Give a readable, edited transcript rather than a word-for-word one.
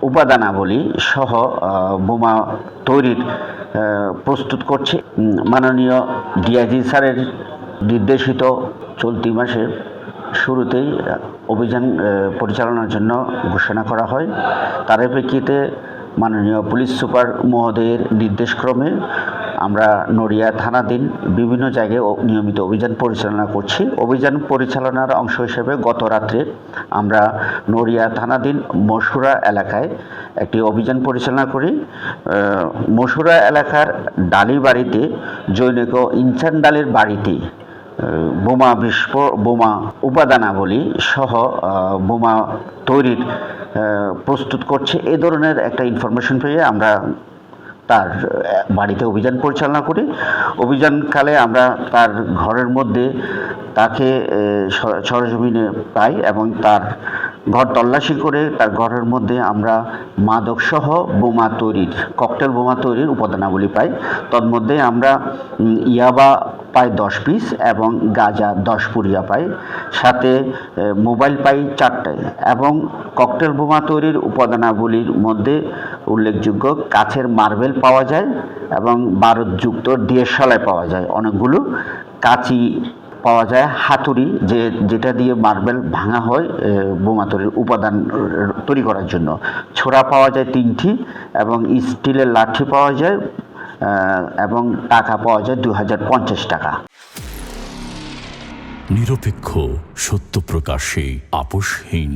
উপাদানাবলী সহ বোমা তৈরির প্রস্তুত করছে। মাননীয় ডিআইজি স্যারের নির্দেশিত চলতি মাসের শুরুতেই অভিযান পরিচালনার জন্য ঘোষণা করা হয়। তার প্রেক্ষিতে মাননীয় পুলিশ সুপার মহোদয়ের নির্দেশক্রমে আমরা নড়িয়া থানাধীন বিভিন্ন জায়গায় নিয়মিত অভিযান পরিচালনা করছি। অভিযান পরিচালনার অংশ হিসেবে গত রাত্রে আমরা নড়িয়া থানাধীন মশুরা এলাকায় একটি অভিযান পরিচালনা করি। মশুরা এলাকার ডালি বাড়িতে জৈনিক ইনচান ডালের বাড়িতে বোমা উপাদানাবলী সহ বোমা তৈরির প্রস্তুত করছে এ ধরনের একটা ইনফরমেশন পেয়ে আমরা তার বাড়িতে অভিযান পরিচালনা করি। অভিযানকালে আমরা তার ঘরের মধ্যে তাকে সরেজমিনে পাই এবং তার ঘর তল্লাশি করে তার ঘরের মধ্যে আমরা মাদকসহ বোমা তৈরির ককটেল বোমা তৈরির উপাদানাবলী পাই। তন্মধ্যে আমরা ইয়াবা পাই 10 পিস এবং গাঁজা 10 পুরিয়া পাই, সাথে মোবাইল পাই 4টে এবং ককটেল বোমা তৈরির উপাদানাবলীর মধ্যে উল্লেখযোগ্য কাচের মার্বেল পাওয়া যায় এবং বারুদযুক্ত ডিএসএলআই পাওয়া যায়, অনেকগুলো কাঁচি পাওয়া যায়, হাতুড়ি যেটা দিয়ে মার্বেল ভাঙা হয় বোমা তৈরির উপাদান তৈরি করার জন্য, ছোরা পাওয়া যায় 3টি এবং স্টিলের লাঠি পাওয়া যায় এবং টাকা পাওয়া যায় 2050 টাকা। নিরপেক্ষ, সত্য প্রকাশে আপোষহীন।